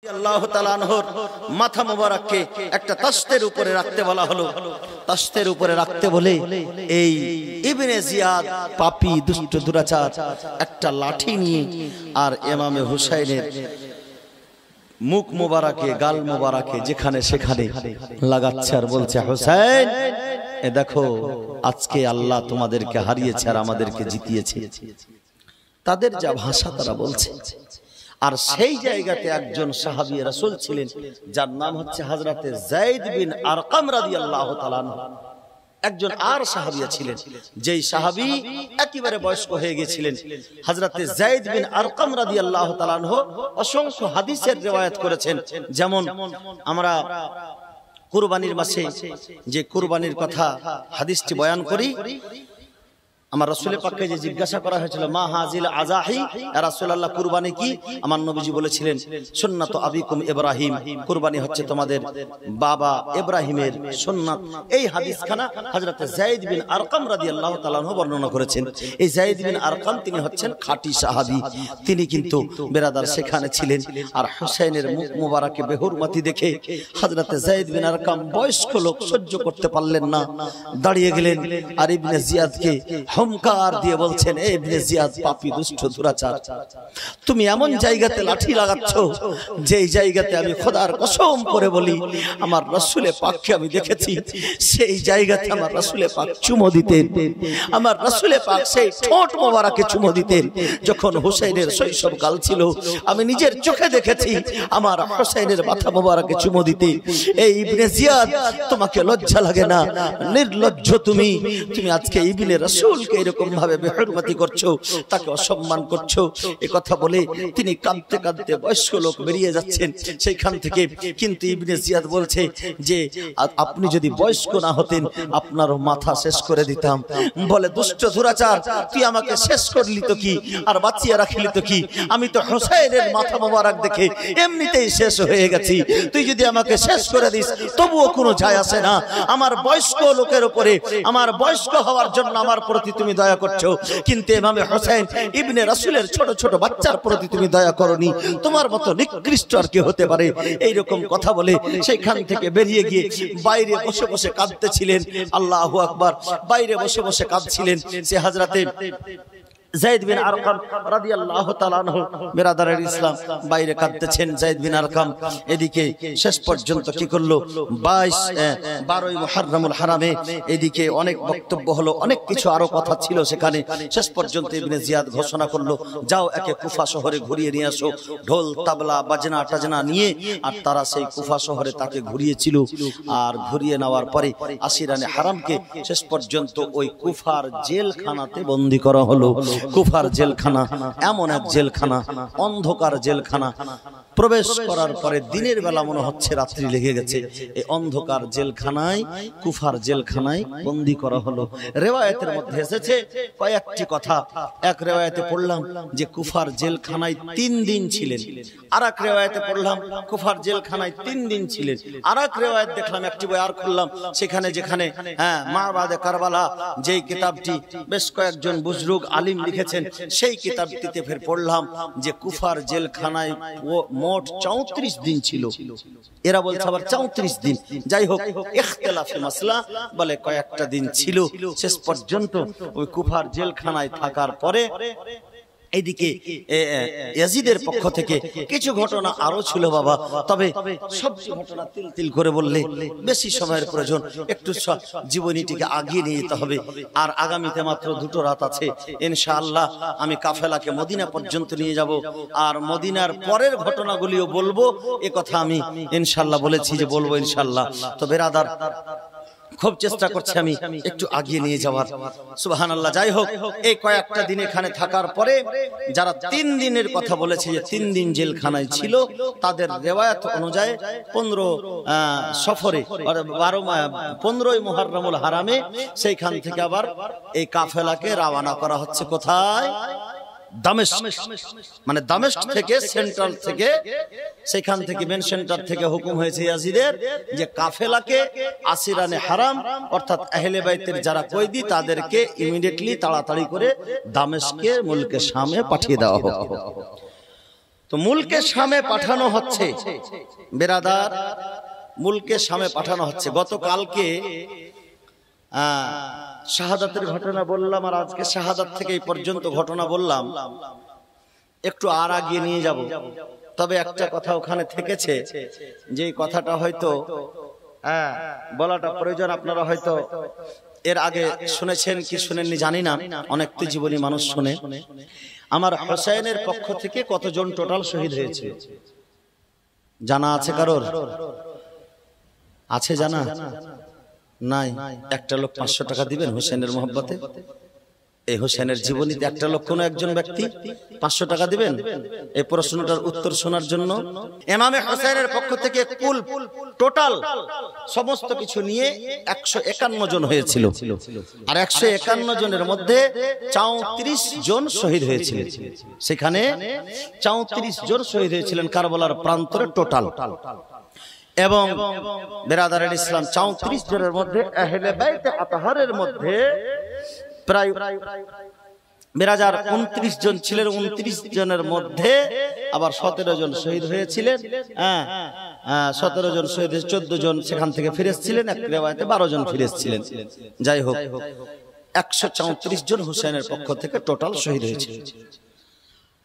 আল্লাহ তাআলা আনহুর মাথা মোবারককে একটা তাস্তের উপরে রাখতে বলা হলো। তাস্তের উপরে রাখতে বলে এই ইবনে জিয়াদ পাপী দুষ্ট দুরাচার একটা লাঠি নিয়ে আর ইমামে হুসাইনের মুখ মোবারকে গাল মোবারকে যেখানে সেখানে লাগাচ্ছে আর বলছে, হুসাইন এ দেখো আজকে আল্লাহ তোমাদেরকে হারিয়েছে আর আমাদেরকে জিতিয়েছে। তাদের যা ভাষা তারা বলছে। আর সেই জায়গাতে একজন সাহাবী রাসূল ছিলেন যার নাম হচ্ছে হযরতে যায়েদ বিন আরকাম রাদিয়াল্লাহু তাআলা আনহু। একজন আর সাহাবী ছিলেন যেই সাহাবী একেবারে বয়স্ক হয়ে গিয়েছিলেন। হযরতে যায়েদ বিন আরকাম রাদিয়াল্লাহু তাআলা আনহু অসংখ্য হাদিসের riwayat করেছেন। যেমন আমরা কুরবানির মাসে যে কুরবানির কথা হাদিসটি বয়ান করি, আমার রাসূলের পাককে যে জিজ্ঞাসা করা হয়েছিল মা হাজিল আজাহি ইয়া রাসূলুল্লাহ, কুরবানি কি? আমার নবীজি বলেছিলেন সুন্নাত আবিকুম ইব্রাহিম, কুরবানি হচ্ছে তোমাদের বাবা ইব্রাহিমের সুন্নাত। এই হাদিসখানা হযরত যায়েদ বিন আরকাম রাদিয়াল্লাহু তাআলা আনহু বর্ণনা করেছেন। এই যায়েদ বিন আরকাম তিনি হচ্ছেন খাঁটি সাহাবী। তিনি কিন্তু বেরাদার সেখানে ছিলেন। আর হুসাইনের মুখ মোবারকে বেহুরমতি দেখে হযরত যায়েদ বিন আরকাম বয়স্ক লোক সহ্য করতে পারলেন না, দাঁড়িয়ে গেলেন আর ইবনে জিয়াদকে হুমকার দিয়ে বলছেন, এ ইবনে জিয়াদ পাপী দুষ্ট দুরাচার, তুমি এমন জায়গাতে লাঠি লাগাচ্ছ যেই জায়গাতে আমি খোদার কসম করে বলি আমার রাসূলের পাককে আমি দেখেছি সেই জায়গাতে আমার রাসূলের পাক চুমো দিতেন। আমার রাসূলের পাক সেই ঠোঁট মোবারকে চুমো দিতেন যখন হুসাইনের শৈশবকাল ছিল। আমি নিজের চোখে দেখেছি আমার হুসাইনের মাথা মোবারকে চুমো দিতে। এই ইবনে জিয়াদ তোমাকে লজ্জা লাগে না? নির্লজ্জ তুমি আজকে ইবনে রাসূল এরকম ভাবে বেহুরমতি করছো, তাকে অসম্মান করছো। এই কথা বলে তিনি কাঁদতে কাঁদতে বয়স্ক লোক বেরিয়ে যাচ্ছেন সেইখান থেকে। কিন্তু ইবনে জিয়াদ বলছে যে আপনি যদি বয়স্ক না হতেন আপনার মাথা শেষ করে দিতাম। বলে, দুষ্ট দুরাচার, তুই আমাকে শেষ করলি তো কি আর বাঁচিয়ে রাখলি তো কি? আমি তো হুসাইনের মাথা মোবারক দেখে এমনিতেই শেষ হয়ে গেছি। তুই যদি আমাকে শেষ করে দিস তবুও কোনো যায় আসে না। আমার বয়স্ক লোকের উপরে, আমার বয়স্ক হওয়ার জন্য আমার প্রতি তুমি দয়া করছো, কিন্তু ইমামে হুসাইন ইবনে রাসূলের ছোট ছোট বাচ্চার প্রতি তুমি দয়া করনি। তোমার মতো নিকৃষ্ট আর কি হতে পারে? এইরকম কথা বলে সেইখান থেকে বেরিয়ে গিয়ে বাইরে বসে বসে কাঁদতেছিলেন। আল্লাহু আকবার। বাইরে বসে বসে কাঁদছিলেন সে হযরতে যায়েদ বিন আরকাম রাদিয়াল্লাহু তাআলা আনহু। বিরাদারের ইসলাম, বাইরে কাঁদতেছেন যায়েদ বিন আরকাম। এদিকে শেষ পর্যন্ত কি করলো, 12ই মুহররমুল হারামে এদিকে অনেক বক্তব্য হলো, অনেক কিছু আরো কথা ছিল সেখানে। শেষ পর্যন্ত ইবনে জিয়াদ ঘোষণা করলো, যাও একে কুফা শহরে ঘুরিয়ে নিয়ে আসো, ঢোল তাবলা বাজনা টাজনা নিয়ে। আর তারা সেই কুফা শহরে তাকে ঘুরিয়েছিল। আর ঘুরিয়ে নেওয়ার পরে আশিরানে হারামকে শেষ পর্যন্ত ওই কুফার জেলখানাতে বন্দী করা হলো। কুফার জেলখানা এমন এক জেলখানা, অন্ধকার জেলখানা। প্রবেশ করার পরে দিনের বেলা মনে হচ্ছে রাত্রি লেগে গেছে। এই অন্ধকার জেলখানায়, কুফার জেলখানায় বন্দী করা হলো। রিওয়ায়াতের মধ্যে এসেছে কয়েকটি কথা। এক রিওয়ায়াতে পড়লাম যে কুফার জেলখানায় 3 দিন ছিলেন। আরেক রিওয়ায়াতে পড়লাম কুফার জেলখানায় 3 দিন ছিলেন। আরেক রিওয়ায়াত দেখলাম, একটি বই আর খুললাম, সেখানে যেখানে মাবাদে কারবালা যেই কিতাবটি বেশ কয়েকজন বুজরুগ আলিম লিখেছেন, সেই কিতাবটিতে ফের পড়লাম যে কুফার জেলখানায় মোট 34 দিন ছিল। এরা বলছে আবার 34 দিন। যাই হোক, ইখতিলাফি মাসলা, বলে কয়েকটা দিন ছিল। শেষ পর্যন্ত ওই কুফার জেলখানায় থাকার পরে এইদিকে ইয়াজিদের পক্ষ থেকে কিছু ঘটনা আরো ছিল বাবা। তবে সব ঘটনা তিল তিল করে বললে বেশি সময়ের প্রয়োজন, একটু জীবনীটিকে আগিয়ে নিয়ে যেতে হবে। আর আগামীতে মাত্র 2টো রাত আছে ইনশাআল্লাহ। আমি কাফেলাকে মদিনা পর্যন্ত নিয়ে যাব, আর মদিনার পরের ঘটনাগুলিও বলবো। এ কথা আমি ইনশাআল্লাহ বলেছি যে বলবো ইনশাআল্লাহ। তো বেরাদার, খুব চেষ্টা করছি আমি একটু আগিয়ে নিয়ে যাওয়ার। সুবহানাল্লাহ। যাই হোক, এই কয়েকটা দিন এখানে থাকার পরে যারা 3 দিনের কথা বলেছে যে 3 দিন জেলখানায় ছিল, তাদের রিওয়ায়াত অনুযায়ী 15 সফরে 15ই মুহররমুল হারামে সেইখান থেকে আবার এই কাফেলাকে রওনা করা হচ্ছে। কোথায়? দামেস্ক। মানে দামেস্ক থেকে, সেন্ট্রাল থেকে, সেখান থেকে মেন সেন্টার থেকে হুকুম হয়েছে ইয়াজিদের যে কাফেলাকে আসিরানে হারাম অর্থাৎ আহলে বাইতের যারা কয়েদি তাদেরকে ইমিডিয়েটলি তাড়াতাড়ি করে দামেস্কে মুলকে শামে পাঠিয়ে দেওয়া হোক। তো মুলকে শামে পাঠানো হচ্ছে বেরাদার, মুলকে শামে পাঠানো হচ্ছে। গতকালকে শাহাদাতের ঘটনা বললাম, আর আজকে শাহাদাত থেকে এই পর্যন্ত ঘটনা বললাম। একটু আর আগিয়ে নিয়ে যাব, তবে একটা কথা ওখানে থেকেছে, যে কথাটা হয়তো বলাটা প্রয়োজন। আপনারা হয়তো এর আগে শুনেছেন কি শুনেননি জানি না, অনেক তো জীবনী মানুষ শুনে। আমার হোসেনের পক্ষ থেকে কতজন টোটাল শহীদ হয়েছে জানা আছে কারোর? আছে জানা? নাই। একটা লোক 500 টাকা দিবেন হোসেনের মহব্বতে? এই হোসেনের জীবনীতে একটা লোক, কোনো একজন ব্যক্তি 500 টাকা দিবেন এই প্রশ্নটার উত্তর শোনার জন্য? ইমামে হোসেনের পক্ষ থেকে কুল টোটাল সমস্ত কিছু নিয়ে 151 জন হয়েছিল, আর 151 জনের মধ্যে 34 জন শহীদ হয়েছিলেন। সেখানে 34 জন শহীদ হয়েছিলেন কারবালার প্রান্তরে টোটাল। এবং বেরাদারের ইসলাম 34 জনের মধ্যে আহলে বাইতে আতহারের মধ্যে প্রায় বেরাজার 29 জন ছিলেন। 29 জনের মধ্যে আবার 17 জন শহীদ হয়েছিলেন। 17 জন শহীদ, 14 জন সেখান থেকে ফিরেছিলেন, এক রিওয়ায়াতে 12 জন ফিরেছিলেন। যাই হোক, 134 জন হুসেনের পক্ষ থেকে টোটাল শহীদ হয়েছিল।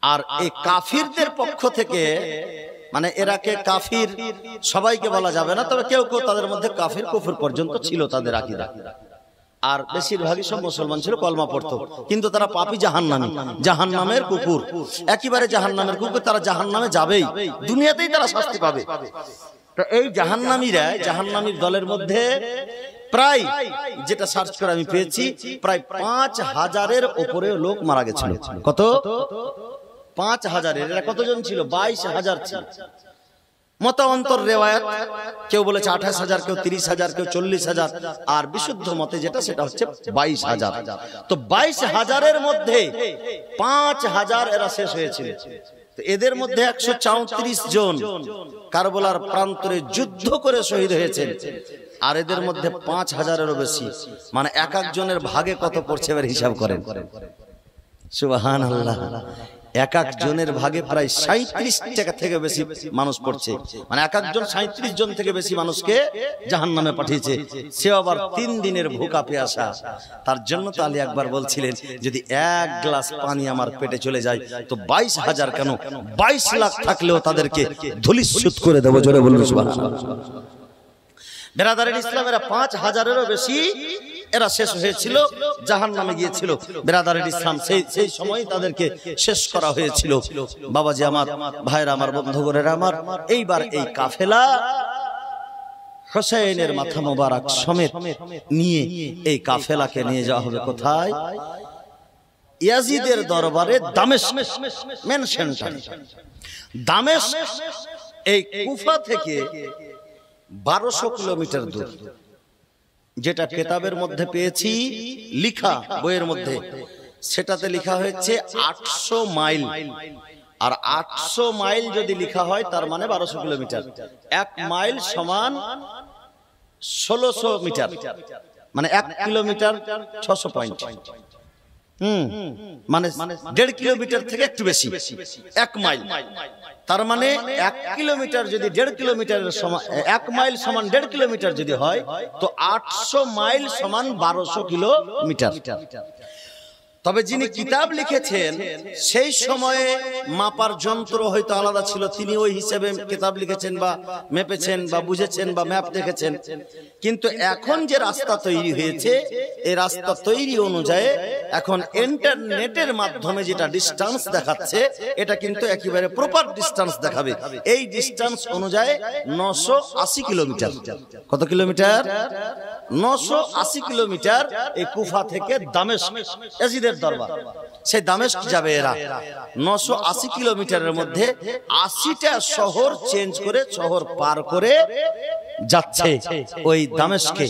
আর এই কাফিরদের পক্ষ থেকে, মানে এরাকে কাফির সবাইকে বলা যাবে না, তবে কেউ কেউ তাদের মধ্যে কাফির কুফর পর্যন্ত ছিল তাদের আকীদা। আর বেশিরভাগই সব মুসলমান ছিল, কলমা পড়তো, কিন্তু তারা পাপী, জাহান্নামী, জাহান্নামের কুকুর, একেবারে জাহান্নামের কুকুর। তারা জাহান্নামে যাবেই, দুনিয়াতেই তারা শাস্তি পাবে। তো এই জাহান্নামীরা, জাহান্নামীর দলের মধ্যে প্রায়, যেটা সার্চ করে আমি পেয়েছি, প্রায় 5000-এর উপরে লোক মারা গেছিল। কত? 5000। এরা কতজন ছিল? 22000 ছিল। মতান্তর রেওয়ায়াত, কেউ বলেছে 28000, কেউ 30000, কেউ 40000, আর বিশুদ্ধ মতে যেটা সেটা হচ্ছে 22000। তো 22000-এর মধ্যে 5000 এরা শেষ হয়েছিল। তো এদের মধ্যে 134 জন কারবালার প্রান্তরে যুদ্ধ করে শহীদ হয়েছেন, আর এদের মধ্যে 5000-এরও বেশি। মানে এক একজনের ভাগে কত পড়ছে এবার হিসাব করেন। সুবহানাল্লাহ। এক একজনের ভাগে প্রায় 37 টাকা থেকে বেশি মানুষ পড়ছে। মানে এক একজন 37 জন থেকে বেশি মানুষকে জাহান্নামে পাঠিয়েছে, সে আবার 3 দিনের ভুকা পেয়াসা। তার জন্য তো আলী একবার বলছিলেন, যদি 1 গ্লাস পানি আমার পেটে চলে যায় তো 22000 কেন 22 লাখ থাকলেও তাদেরকে ধূলিস্যুত করে দেব। জোরে বলুন সুবহানাল্লাহ। বেরাদারের ইসলামেরা 5000-এরও বেশি এরা শেষ হয়েছিল, জাহান্নামে গিয়েছিল। বেরাদারের ইসলাম সেই সময় তাদেরকে শেষ করা হয়েছিল। বাবাজি আমার, ভাইরা আমার, বন্ধুগণেরা আমার, এইবার এই কাফেলা হোসেনের মাথা মোবারক সমেত নিয়ে এই কাফেলাকে নিয়ে যাওয়া হবে কোথায়? ইয়াজিদের দরবারে দামেস্ক, মেন সেন্টার দামেস্ক। এই কুফা থেকে 1200 কিলোমিটার দূর। যেটা কিতাবের মধ্যে পেয়েছি লিখা, বইয়ের মধ্যে, সেটাতে লেখা হয়েছে 800 মাইল। আর 800 মাইল যদি লেখা হয় তার মানে 1200 কিলোমিটার। 1 মাইল সমান 1600 মিটার, মানে 1 কিলোমিটার 600 পয়েন্ট। মানে 1.5 কিলোমিটার থেকে একটু বেশি, 1 মাইল। তার মানে 1 কিলোমিটার যদি 1.5 কিলোমিটারের সমান, 1 মাইল সমান 1.5 কিলোমিটার যদি হয়, তো 800 মাইল সমান 1200 কিলোমিটার। তবে যিনি কিতাব লিখেছেন সেই সময়ে মাপার যন্ত্র হয়তো আলাদা ছিল, তিনি ওই হিসেবে কিতাব লিখেছেন বা মেপেছেন বা বুঝেছেন বা ম্যাপ দেখেছেন। কিন্তু এখন যে রাস্তা তৈরি হয়েছে, এই রাস্তা তৈরি অনুযায়ী এখন ইন্টারনেটের মাধ্যমে যেটা ডিস্টেন্স দেখাচ্ছে, এটা কিন্তু একেবারে প্রপার ডিস্টেন্স দেখাবে। এই ডিস্টেন্স অনুযায়ী 980 কিলোমিটার। কত কিলোমিটার? 980 কিলোমিটার এই কুফা থেকে দামেস্ক, ইয়াজিদের দরবার, সেই দামেস্ক যাবে এরা। 980 কিলোমিটারের মধ্যে 80টা শহর চেঞ্জ করে, শহর পার করে যাচ্ছে ওই দামেস্কে।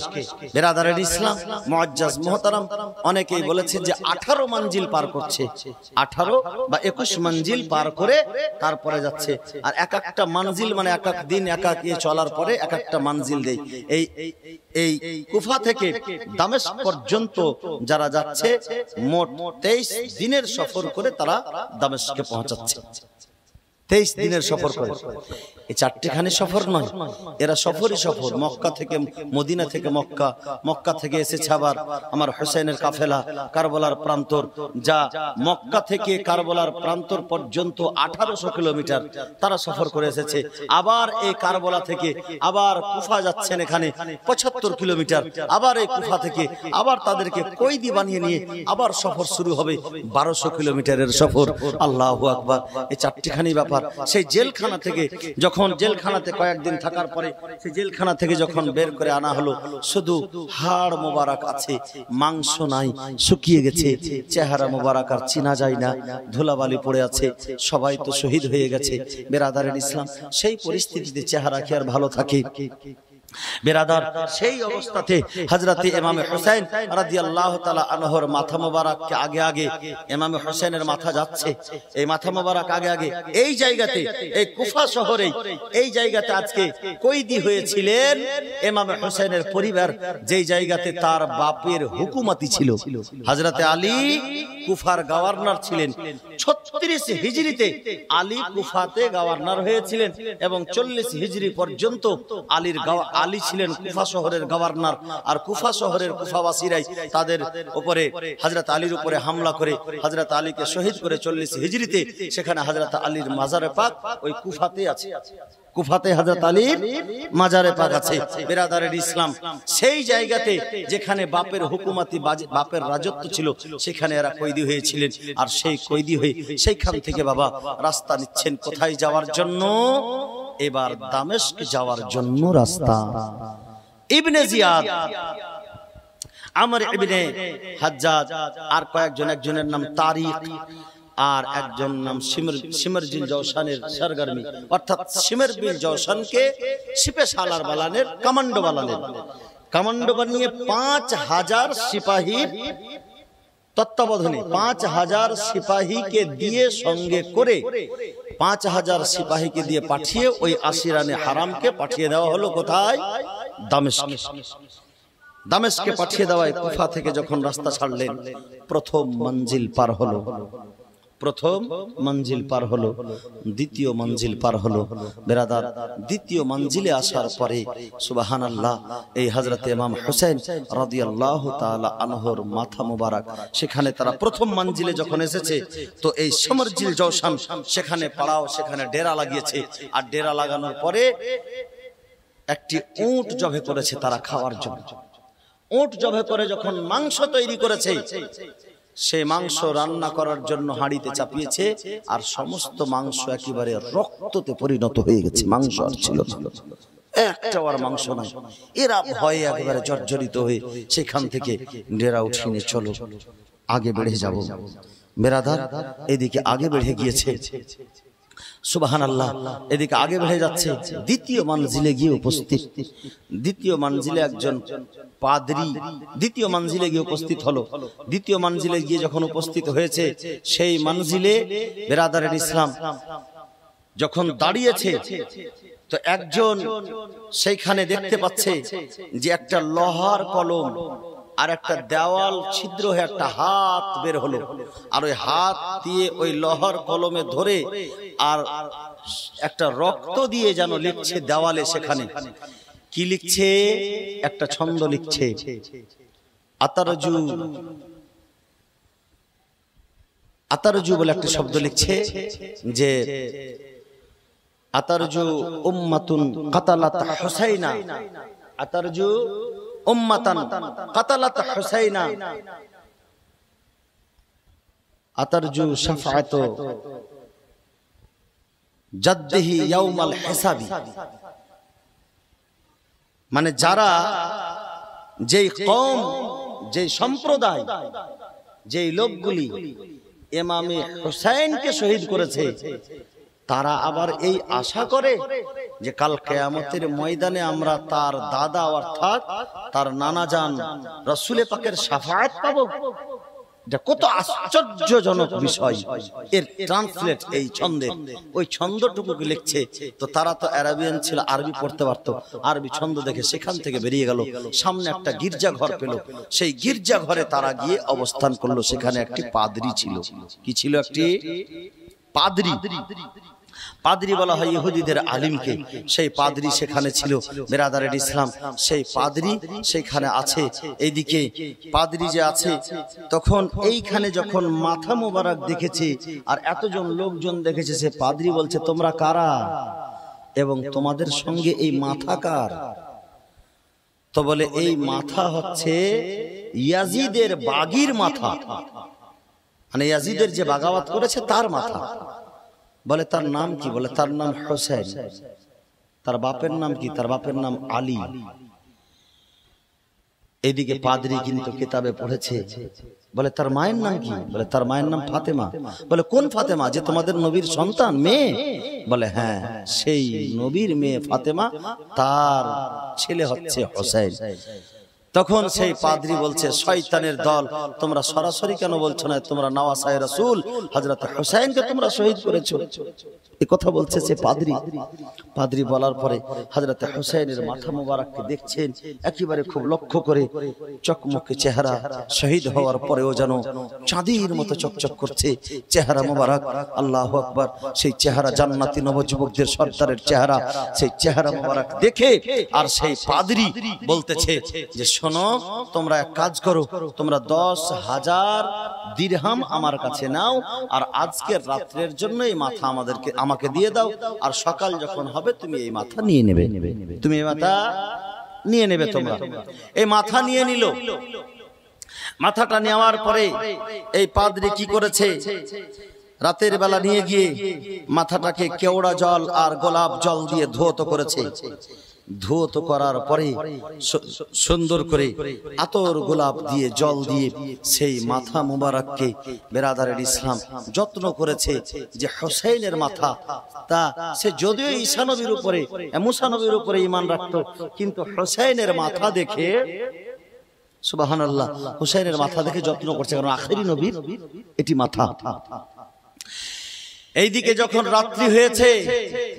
বেরাদারের ইসলাম মুআজ্জাজ মুহতারাম, অনেকেই বলেছে যে 18 মঞ্জিল পার করছে, 18 বা 21 মঞ্জিল পার করে তারপরে যাচ্ছে। আর এক একটা মঞ্জিল মানে এক এক দিন, এক এক চলার পরে এক একটা মঞ্জিল দেয়। এই কুফা থেকে দামেস্ক পর্যন্ত যারা যাচ্ছে, মোট 23 দিনের সফর করে তারা দামেস্কে পৌঁছাচ্ছে। 23 দিনের সফর করে। এই চারটিখানি সফর নয়, এরা সফরই সফর। মক্কা থেকে মদিনা থেকে মক্কা, মক্কা থেকে এসেছে আবার আমার হোসেনের কাফেলা কারবালার প্রান্তর, যা মক্কা থেকে কারবালার প্রান্তর পর্যন্ত 1800 কিলোমিটার তারা সফর করে এসেছে। আবার এই কারবালা থেকে আবার কুফা যাচ্ছেন, এখানে 75 কিলোমিটার। আবার এই কুফা থেকে আবার তাদেরকে কয়েদি বানিয়ে নিয়ে আবার সফর শুরু হবে, 1200 কিলোমিটারের সফর। আল্লাহু আকবার। এই চারটিখানি ব্যাপার। সেই জেলখানা থেকে যখন জেলখানাতে কয়েকদিন থাকার পরে সেই জেলখানা থেকে যখন বের করে আনা হলো, শুধু হাড় মোবারক আছে, মাংস নাই, শুকিয়ে গেছে, চেহারা মোবারক আর চিনা যায় না, ধুলাবালি পড়ে আছে, সবাই তো শহীদ হয়ে গেছে। বেরাদারের ইসলাম, সেই পরিস্থিতিতে চেহারা কি আর ভালো থাকে? বেরাদার, সেই অবস্থাতে হযরত ইমাম হুসাইন রাদিয়াল্লাহু তাআলা আনহুর মাথা মোবারককে আগে আগে ইমাম হুসাইনের মাথা যাচ্ছে, এই মাথা মোবারক আগে আগে এই জায়গাতে, এই কুফা শহরে এই জায়গাতে আজকে কয়েদি হয়েছিলেন ইমাম হুসাইনের পরিবার, যেই জায়গাতে তার বাপের হুকুমতি ছিল। হযরত আলী কুফার গভর্নর ছিলেন। 36 হিজরিতে আলী কুফাতে গভর্নর হয়েছিলেন এবং 40 হিজরি পর্যন্ত আলী ছিলেন কুফা শহরের গভর্নর। আর কুফা শহরের কুফাবাসীরাই তাদের উপরে হযরত আলীর উপরে হামলা করে হযরত আলীকে শহীদ করে 40 হিজরিতে সেখানে হযরত আলীর মাজারে পাক ওই কুফাতে আছে। কুফাতে হযরত আলীর মাজারে পাক আছে। বেরাদারের ইসলাম, সেই জায়গাতে যেখানে বাপের হুকুমতি বাপের রাজত্ব ছিল, সেখানে এরা কয়েদি হয়েছিলেন। আর সেই কয়েদি হয়ে সেইখান থেকে বাবা রাস্তা নিচ্ছেন কোথায় যাওয়ার জন্য? এবার দামেস্ক যাওয়ার জন্য রাস্তা। ইবনে জিয়াদ, আমর ইবনে হাজ্জাজ, আর কয়েকজন, একজনের নাম তারিক, আর একজন নাম শিমর বিন জওশানের সরগর্মি, অর্থাৎ শিমর বিন জওশানকে সিপে সালার বালানের কমান্ডো বানিয়ে 5000 সিপাহীর তত্ত্বাবধানে 5000 সিপাহীকে দিয়ে সঙ্গে করে 5000 সিপাহীকে দিয়ে পাঠিয়ে ওই আসিরানে হারামকে পাঠিয়ে দেওয়া হলো কোথায়? দামেস্কে। দামেস্কে পাঠিয়ে দেওয়ায় কুফা থেকে যখন রাস্তা ছাড়লেন, প্রথম মঞ্জিল পার হলো, প্রথম মঞ্জিল পার হলো, দ্বিতীয় মঞ্জিল পার হলো। বেরাদার, দ্বিতীয় মঞ্জিলে আসার পরে সুবহানাল্লাহ, এই হযরত ইমাম হুসাইন রাদিয়াল্লাহু তাআলা আনহুর মাথা মোবারক, সেখানে তারা প্রথম মঞ্জিলে যখন এসেছে, তো এই সমরজিল জওশান সেখানে পাড়াও, সেখানে ডেরা লাগিয়েছে। আর ডেরা লাগানোর পরে একটি উট জবে করেছে তারা খাওয়ার জন্য। উট জবে করে যখন মাংস তৈরি করেছে, সেই মাংস রান্না করার জন্য হাঁড়িতে চাপিয়েছে, আর সমস্ত মাংস একেবারে রক্ততে পরিণত হয়ে গেছে। মাংস আর ছিল না, একটা আর মাংস নাই। এরা ভয়ে একেবারে জর্জরিত হয়ে সেখান থেকে ডেরা উঠিয়ে চলো, আগে বেড়ে যাব। বেরাদার, এদিকে আগে বেড়ে গিয়েছে, সুবহানাল্লাহ, এদিকে আগে বেড়ে যাচ্ছে। দ্বিতীয় মঞ্জিলে গিয়ে উপস্থিত, দ্বিতীয় মঞ্জিলে একজন পাদ্রী দ্বিতীয় মঞ্জিলে গিয়ে উপস্থিত হলো। দ্বিতীয় মঞ্জিলে গিয়ে যখন উপস্থিত হয়েছে, সেই মঞ্জিলে বেরাদারের ইসলাম যখন দাঁড়িয়েছে, তো একজন সেইখানে দেখতে পাচ্ছে যে একটা লোহার কলম আর একটা দেওয়াল ছিদ্র হয়ে একটা হাত বের হলো, আর ওই হাত দিয়ে ওই লোহার কলমে ধরে আর একটা রক্ত দিয়ে যেন লিখছে দেওয়ালে। সেখানে কি লিখছে? একটা ছন্দ লিখছে, আতারজু, আতারজু বলে একটা শব্দ লিখছে, যে আতারজু উম্মাতুন কাতালাত হুসাইনা, আতারজু উম্মাতান কাতালাত হুসাইনা, আতারজু শাফাআত জাদ্দিহি ইয়াউমাল হিসাবি। মানে যারা, যেই কওম, যেই সম্প্রদায়, যেই লোকগুলি ইমামে হুসাইনকে শহীদ করেছে, তারা আবার এই আশা করে যে কাল কিয়ামতের ময়দানে আমরা তার দাদা অর্থাৎ তার নানাজান রাসূলে পাকের শাফাআত পাবো। এটা কত আশ্চর্যজনক বিষয়। এর ট্রান্সলেট এই ছন্দের, ওই ছন্দটুকু লিখছে। তো তারা তো আরবিয়ান ছিল, আরবি পড়তে পারতো, আরবি ছন্দ দেখে সেখান থেকে বেরিয়ে গেল, সামনে একটা গির্জা ঘর পেল, সেই গির্জা ঘরে তারা গিয়ে অবস্থান করলো। সেখানে একটি পাদ্রী ছিল। কি ছিল? একটি পাদ্রী। পাদ্রী বলা হয় ইহুদিদের আলিমকে। সেই পাদ্রী সেখানে ছিল, বেরাদারের ইসলাম। সেই পাদ্রী সেখানে আছে। এইদিকে পাদ্রী যে আছে, তখন এইখানে যখন মাথা মোবারক দেখেছে আর এতজন লোকজন দেখেছে, সে পাদ্রী বলছে, তোমরা কারা এবং তোমাদের সঙ্গে এই মাথা কার? তো বলে, এই মাথা হচ্ছে ইয়াজিদের বাগীর মাথা, মানে ইয়াজিদের যে বাগাওয়াত করেছে তার মাথা। বলে, তার নাম কি? বলে, তার নাম হোসেন। তার বাপের নাম কি? তার বাপের নাম আলী। এদিকে পাদ্রী কিন্তু কিতাবে পড়েছে। বলে, তার মায়ের নাম কি? বলে, তার মায়ের নাম ফাতেমা। বলে, কোন ফাতেমা? যে তোমাদের নবীর সন্তান, মেয়ে? বলে, হ্যাঁ, সেই নবীর মেয়ে ফাতেমা, তার ছেলে হচ্ছে হোসেন। তখন সেই পাদ্রী বলছে, শয়তানের দল, তোমরা সরাসরি কেন বলছো না তোমরা নওয়াসায়ে রাসূল হযরত হোসেনকে তোমরা শহীদ করেছো? এই কথা বলছে সে পাদ্রী। পাদ্রী বলার পরে হযরত হোসেনের মাথা মোবারককে দেখছেন একেবারে খুব লক্ষ্য করে, চকমকে চেহারা, শহীদ হওয়ার পরেও যেন চাঁদের মতো চকচক করছে চেহারা মোবারক। আল্লাহু আকবার। সেই চেহারা জান্নাতি নবযুবকদের সর্দারের চেহারা। সেই চেহারা মোবারক দেখে আর সেই পাদ্রী বলতেছে যে, শোনো, তোমরা এক কাজ করো, তোমরা 10,000 দিরহাম আমার কাছে নাও, আর আজকের রাত্রের জন্য এই মাথা আমাকে দিয়ে দাও, আর সকাল যখন হবে তুমি এই মাথা নিয়ে নেবে। তুমি এই মাথা নিয়ে নেবে। তোমরা এই মাথা নিয়ে নিল। মাথাটা নেওয়ার পরে এই পাদ্রী কি করেছে? রাতের বেলা নিয়ে গিয়ে মাথাটাকে কেওড়া জল আর গোলাপ জল দিয়ে ধৌত করেছে। ধৌত করার পরে সুন্দর করে আতর গোলাপ দিয়ে জল দিয়ে সেই মাথা মুবারককে বেরাদারের ইসলাম যত্ন করেছে যে হোসেনের মাথা। তা সে যদিও ঈসা নবীর উপরে, মুসা নবীর উপরে ঈমান রাখতো, কিন্তু হোসেনের মাথা দেখে, সুবহানাল্লাহ, হোসেনের মাথা দেখে যত্ন করছে, কারণ আখেরি নবীর এটি মাথা। এইদিকে যখন রাত্রি হয়েছে,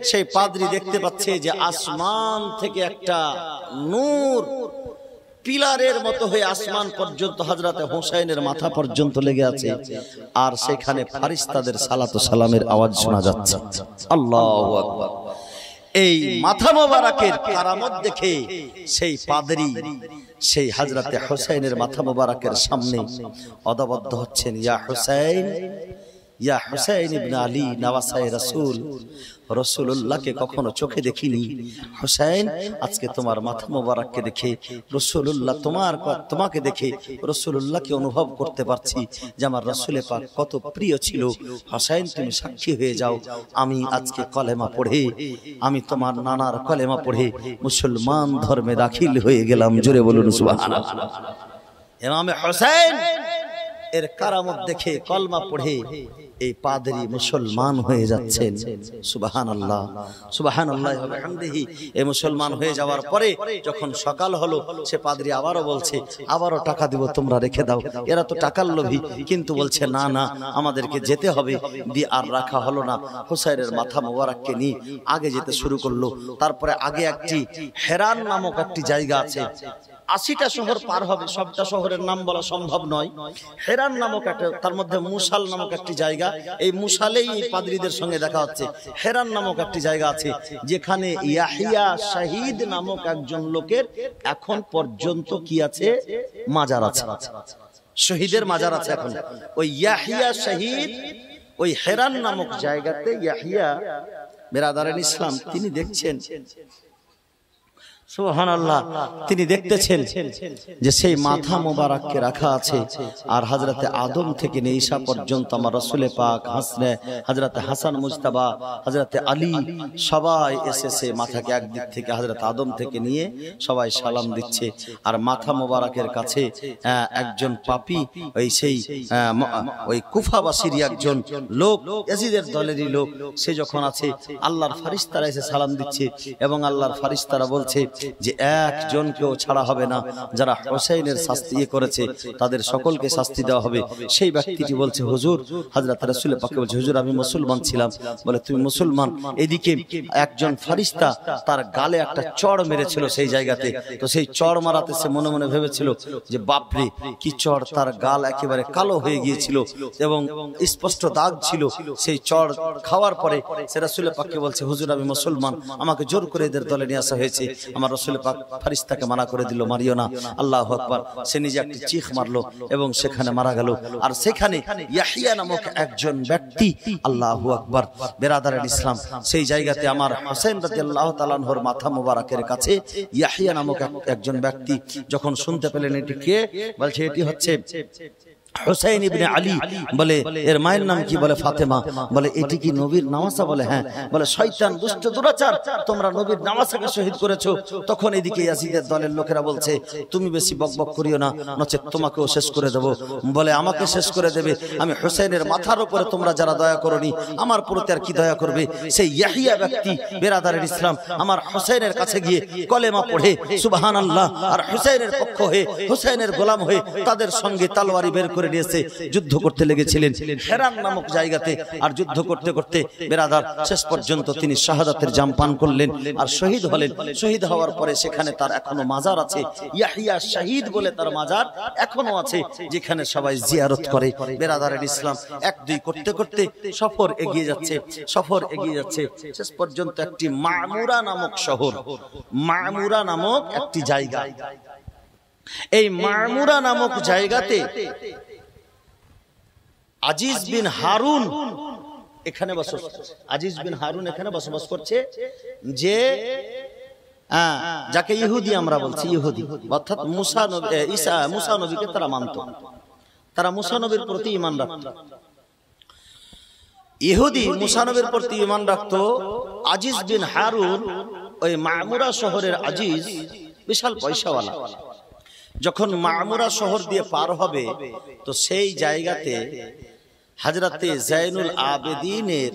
সেই পাদ্রী দেখতে পাচ্ছে যে আসমান থেকে একটা নূর পিলারের মতো হয়ে আসমান পর্যন্ত হযরত হোসেনের মাথা পর্যন্ত লেগে আছে, আর সেখানে ফেরেশতাদের সালাত ও সালামের আওয়াজ শোনা যাচ্ছে। আল্লাহু আকবার। এই মাথা মোবারকের কারামত দেখে সেই পাদ্রী সেই হযরত হোসেনের মাথা মোবারকের সামনে অদবদ্ধ হচ্ছেন, ইয়া হোসেন, ইয়া হোসেন ইবনে আলী নওয়াসায়ে রাসূল। রাসূলুল্লাহকে কখনো চোখে দেখিনি, হোসেন আজকে তোমার মাথা মোবারককে দেখে রাসূলুল্লাহ, তোমাকে দেখে রাসূলুল্লাহকে অনুভব করতে পারছি যে আমার রাসূলে পাক কত প্রিয় ছিল। হোসেন, তুমি সাক্ষী হয়ে যাও, আমি আজকে কলেমা পড়ে, আমি তোমার নানার কলেমা পড়ে মুসলমান ধর্মে দাখিল হয়ে গেলাম। জোরে বলুন সুবহানাল্লাহ। ইমামে হোসেন এর কারামত দেখে কলমা পড়ে এই পাদ্রী মুসলমান হয়ে যাচ্ছেন। সুবহানাল্লাহ, সুবহানাল্লাহি ওয়া বিহামদিহি। এই মুসলমান হয়ে যাওয়ার পরে যখন সকাল হলো, সে পাদ্রী আবারও বলছে, আবারও টাকা দিব, তোমরা রেখে দাও। এরা তো টাকার লোভী, কিন্তু বলছে না না, আমাদেরকে যেতে হবে। দিয়ে আর রাখা হলো না। হোসেনের মাথা মোবারককে নিয়ে আগে যেতে শুরু করলো। তারপরে আগে একটি হেরান নামক একটি জায়গা আছে, 80টা শহর পার হবে, সবটা শহরের নাম বলা সম্ভব নয়। হেরান নামক একটা, তার মধ্যে মুসাল নামক একটি জায়গা, এই মুসালেই এই পাদ্রীদের সঙ্গে দেখা হচ্ছে। হেরান নামক একটি জায়গা আছে যেখানে ইয়াহিয়া শহীদ নামক একজন লোকের এখন পর্যন্ত কি আছে? মাজার আছে, শহীদের মাজার আছে এখন। ওই ইয়াহিয়া শহীদ ওই হেরান নামক জায়গাতে ইয়াহিয়া বেরাদারের ইসলাম তিনি দেখছেন, সুবহানাল্লাহ, তিনি দেখতেছেন যে সেই মাথা মোবারককে রাখা আছে, আর হযরতে আদম থেকে নিয়ে ঈসা পর্যন্ত আমার রাসূলে পাক, হযরতে হাসান মুজতাবা, হযরতে আলী সবাই এসেছে মাথাকে একদিক থেকে, হযরতে আদম থেকে নিয়ে সবাই সালাম দিচ্ছে। আর মাথা মোবারকের কাছে একজন পাপী, ওই কুফাবাসীর একজন লোক, ইয়াজিদের দলেরই লোক, সে যখন আছে, আল্লাহর ফেরেশতারা এসে সালাম দিচ্ছে এবং আল্লাহর ফেরেশতারা বলছে যে একজনকেও ছাড়া হবে না, যারা হোসেনের শাস্তি করেছে তাদের সকলকে শাস্তি দেওয়া হবে। সেই ব্যক্তিটি বলছে, হুজুর, হযরত রাসূল পাক বলছে, হুজুর আমি মুসলমান ছিলাম। বলে তুমি মুসলমান? এদিকে একজন ফেরেশতা তার গালে একটা চড় মেরেছিল সেই জায়গাতে। তো সেই চড় মারাতে সে মনে মনে ভেবেছিল যে বাপরে কি চড়, তার গাল একেবারে কালো হয়ে গিয়েছিল এবং স্পষ্ট দাগ ছিল। সেই চড় খাওয়ার পরে সে রাসূল পাককে বলছে, হুজুর আমি মুসলমান, আমাকে জোর করে এদের দলে নিয়ে আসা হয়েছে। আমার রাসূল পাক ফেরেশতাকে মানা করে দিল, মারিও না। আল্লাহু আকবার। সে নিজে একটি চিখ মারলো এবং সেখানে মারা গেল। আর সেখানে ইয়াহিয়া নামক একজন ব্যক্তি, আল্লাহু আকবার, বেরাদারের ইসলাম, সেই জায়গাতে আমার হোসেন রাদিয়াল্লাহু তাআলা আনহুর মাথা মোবারকের কাছে ইয়াহিয়া নামক একজন ব্যক্তি যখন শুনতে পেলেন এটি কে, বলছে এটি হচ্ছে হুসাইন ইবনে আলী। বলে এর মায়ের নাম কি? বলে ফাতেমা। বলে এটি কি নবীর নামাসা? বলে হ্যাঁ। বলে শয়তান, দুষ্ট দুরাচার, তোমরা নবীর নামাসাকে শহীদ করেছো। তখন এদিকে ইয়াজিদের দলের লোকেরা বলছে, তুমি বেশি বকবক করিও না, নচেত তোমাকেও শেষ করে দেব। বলে আমাকে শেষ করে দেবে? আমি হুসাইনের মাথার উপরে তোমরা যারা দয়া করনি, আমার প্রতি আর কি দয়া করবে? সেই ইয়াহিয়া ব্যক্তি, বেরাদারের ইসলাম, আমার হুসাইনের কাছে গিয়ে কলেমা পড়ে সুবহানাল্লাহ আর হুসাইনের পক্ষ হয়ে, হুসাইনের গোলাম হয়ে তাদের সঙ্গে তলোয়ারি বের করে নিয়েছে যুদ্ধ করতে লেগেছিলেন হেরান নামক জায়গাতে। আর যুদ্ধ করতে করতে বেরাদার শেষ পর্যন্ত তিনি শাহাদাতের জাম পান করলেন আর শহীদ হলেন। শহীদ হওয়ার পরে সেখানে তার এখনো মাজার আছে, ইয়াহিয়া শহীদ বলে তার মাজার এখনো আছে, যেখানে সবাই জিয়ারত করে। বেরাদারের ইসলাম, এক দুই করতে করতে সফর এগিয়ে যাচ্ছে, সফর এগিয়ে যাচ্ছে। শেষ পর্যন্ত একটি মামুরা নামক শহর, মামুরা নামক একটি জায়গা, এই মামুরা নামক জায়গাতে আজিজ বিন হারুন এখানে বসবাস, আজিজ বিন হারুন এখানে বসবাস করছে, যে যাকে ইহুদি আমরা বলছি, ইহুদি অর্থাৎ মুসা নবীকে তারা মানত, তারা মুসা নবীর প্রতি ঈমান রাখত। ইহুদি মুসা নবীর প্রতি ঈমান রাখত। আজিজ বিন হারুন ওই মামুরা শহরের আজিজ, বিশাল পয়সাওয়ালা। যখন মামুরা শহর দিয়ে পার হবে তো সেই জায়গাতে হযরতে যায়নুল আবেদিনের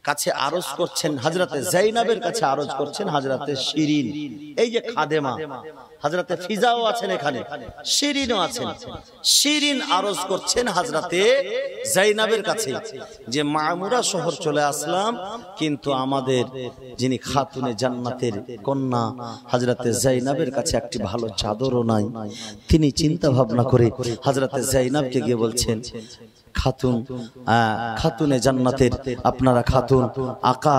কাছে আরজ করছেন, হযরতে যায়নাবের কাছে আরজ করছেন হযরতে শিরিন, এই যে খাদেমা, হযরতে ফিজাও আছেন এখানে, শিরিনও আছেন। শিরিন আরজ করছেন হযরতে যায়নাবের কাছে যে মামুরা শহর চলে আসলাম, কিন্তু আমাদের যিনি খাতুনে জান্নাতের কন্যা হযরতে যায়নাবের কাছে একটি ভালো চাদরও নাই। তিনি চিন্তা ভাবনা করে হযরতে যায়নাবকে গিয়ে বলছেন, খাতুন, খাতুনে জান্নাতের আপনারা খাতুন, আকা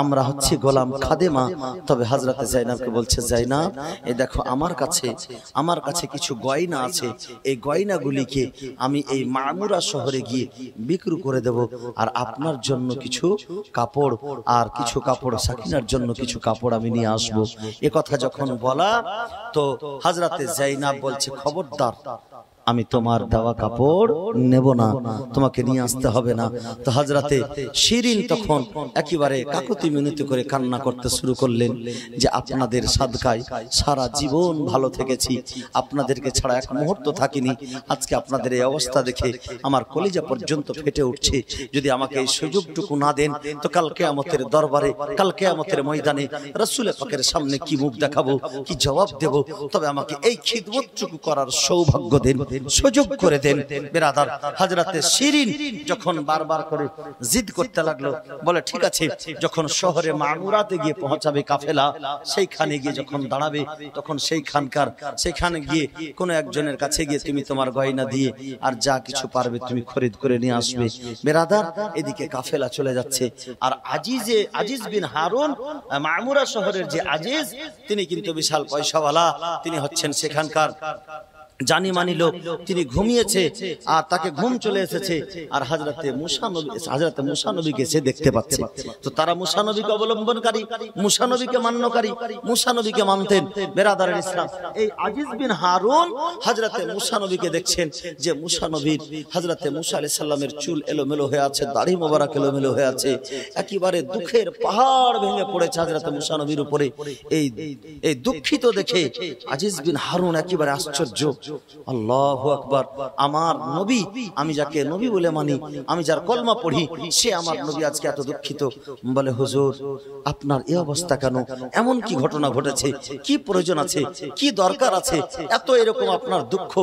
আমরা হচ্ছে গোলাম খাদেমা। তবে হযরতে যায়নাবকে বলছে, যায়নাব এই দেখো আমার কাছে কিছু গয়না আছে, এই গয়নাগুলিকে আমি এই মামুরা শহরে গিয়ে বিক্রি করে দেব, আর আপনার জন্য কিছু কাপড়, আর কিছু কাপড় সাকিনার জন্য কিছু কাপড় আমি নিয়ে আসবো। এ কথা যখন বলা তো হযরতে যায়নাব বলছে, খবরদার, আমি তোমার দেওয়া কাপড় নেব না, তোমাকে নিয়ে আসতে হবে না। তো হযরতে শিরিন তখন একেবারে কাকুতি মিনতি করে কান্না করতে শুরু করলেন যে আপনাদের সাদকায় সারা জীবন ভালো থেকেছি, আপনাদেরকে ছাড়া এক মুহূর্ত থাকিনি। আজকে আপনাদের এই অবস্থা দেখে আমার কলিজা পর্যন্ত ফেটে উঠছে। যদি আমাকে এই সুযোগটুকু না দেন তো কাল কিয়ামতের দরবারে, কাল কিয়ামতের ময়দানে রাসূল পাকের সামনে কি মুখ দেখাবো, কি জবাব দেব? তবে আমাকে এই খিদমতটুকু করার সৌভাগ্য দেন, সুযোগ করে দেন। বেরাদার, হযরতে শিরিন যখন বারবার করে জিদ করতে লাগলো, বলে ঠিক আছে, যখন শহরে মামুরাতে গিয়ে পৌঁছাবে কাফেলা, সেইখানে গিয়ে যখন দাঁড়াবে তখন সেইখানে গিয়ে কোন একজনের কাছে গিয়ে তুমি তোমার গয়না দিয়ে আর যা কিছু পারবে তুমি খরিদ করে নিয়ে আসবে। বেরাদার, এদিকে কাফেলা চলে যাচ্ছে। আর আজিজ বিন হারুন, মামুরা শহরের যে আজিজ, তিনি কিন্তু বিশাল পয়সাওয়ালা, তিনি হচ্ছেন সেখানকার জানি মানি লোক। তিনি ঘুমিয়েছে আর তাকে ঘুম চলে এসেছে, আর হযরতে মুসা নবীকে সে দেখতে পাচ্ছে। তো তারা মুসা নবীকে অবলম্বনকারী, মুসা নবীকে মান্যকারী, মুসা নবীকে মানতেন। বেরাদারের ইসলাম, এই আজিজ বিন হারুন হযরতে মুসা নবীকে দেখছেন যে মুসা নবীর, হযরতে মুসা আলাইহিস সালামের চুল এলোমেলো হয়ে আছে, দাড়ি মোবারক এলোমেলো হয়ে আছে, একেবারে দুঃখের পাহাড় ভেঙে পড়েছে হযরতে মুসা নবীর উপরে। এই দুঃখিত দেখে আজিজ বিন হারুন একেবারে আশ্চর্য, আল্লাহু আকবার। আমার নবী, আমি যাকে নবী বলে মানি, আমি যার কলমা পড়ি, সে আমার নবী আজকে এত দুঃখিত। বলে হুজুর আপনার এই অবস্থা কেন? এমন কি ঘটনা ঘটেছে? কি প্রয়োজন আছে? কি দরকার আছে? এত এরকম আপনার দুঃখ,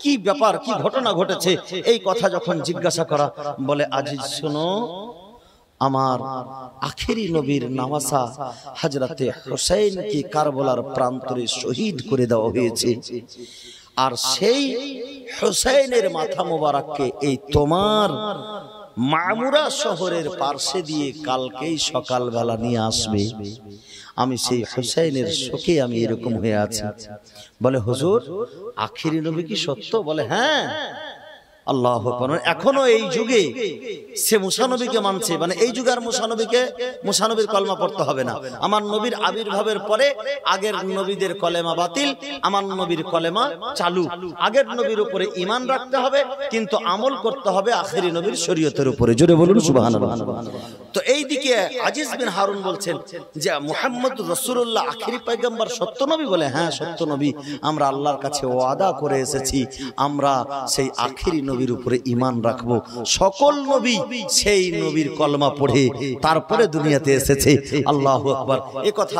কি ব্যাপার, কি ঘটনা ঘটেছে? এই কথা যখন জিজ্ঞাসা করা, বলে আজিজ শোনো, আমার আখেরি নবীর নামাসা হযরতে হুসাইনকে কারবালার প্রান্তরে শহীদ করে দেওয়া হয়েছে। আর সেই হুসাইনের মাথা মোবারককে এই তোমার মামুরা শহরের পার্শ্বে দিয়ে কালকেই সকালবেলা নিয়ে আসবে। আমি সেই হুসাইনের শোকে আমি এরকম হয়ে আছি। বলে হুজুর আখেরি নবী কি সত্য? বলে হ্যাঁ। আল্লাহু আকবার। এখনো এই যুগে সে মুসা নবীকে মানছে, মানে এই যুগে আর মুসা নবীর কলমা পড়তে হবে না। আমার নবীর আবির্ভাবের পরে আগের নবীদের কলেমা বাতিল, আমার নবীর কলেমা চালু। আগের নবীর উপরে ঈমান রাখতে হবে, কিন্তু আমল করতে হবে আখেরি নবীর শরীয়তের উপরে। জোরে বলুন সুবহানাল্লাহ। তো এই দিকে আজিজ বিন হারুন বলছেন যে মুহাম্মদ রাসূলুল্লাহ আখেরি পয়গম্বর, সত্য নবী? বলে হ্যাঁ সত্য নবী। আমরা আল্লাহর কাছে ওয়াদা করে এসেছি, আমরা সেই আখেরি নবীর উপরে ঈমান রাখবো। সকল নবী সেই নবীর কলমা পড়ে তারপরে দুনিয়াতে এসেছে। আল্লাহু আকবার। এই কথা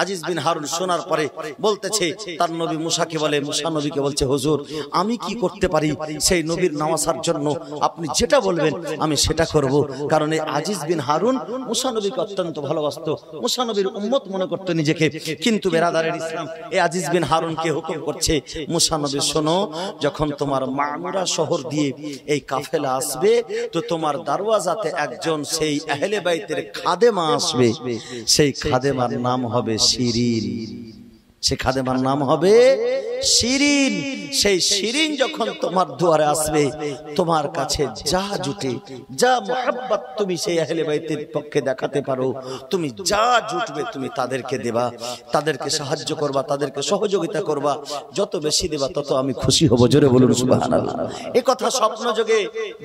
আজিজ বিন হারুন শোনার পরে বলতেছে তার নবী মুসাকে বলে, মুসা নবীকে বলছে হুজুর আমি কি করতে পারি সেই নবীর নামাসার জন্য? আপনি যেটা বলবেন আমি সেটা করব। কারণ এই আজিজ বিন হারুন মুসা নবীকে অত্যন্ত ভালোবাসতো, মুসা নবীর উম্মত মনে করতো নিজেকে। কিন্তু বেরাদারের ইসলাম এই আজিজ বিন হারুনকে হুকুম করছে, মুসা নবী শোনো, যখন তোমার মামুরা শহর দিয়ে এই কাফেলা আসবে, তো তোমার দরওয়াজাতে একজন সেই আহলে বাইতের খাদেমা আসবে। সেই খাদেমার নাম হবে শিরিন। সে খাদেমার নাম হবে শিরিন। সেই শিরিন যখন তোমার দুয়ারে আসবে, তোমার কাছে যা জুটে, যা মুহাব্বত তুমি সেই আহলে বাইতের পক্ষে দেখাতে পারো, তুমি যা জুটবে তুমি তাদেরকে দেবা, তাদেরকে সাহায্য করবা, তাদেরকে সহযোগিতা করবা। যত বেশি দেবা তত আমি খুশি হব। জোরে বলুন সুবহানাল্লাহ। এই কথা স্বপ্ন যোগে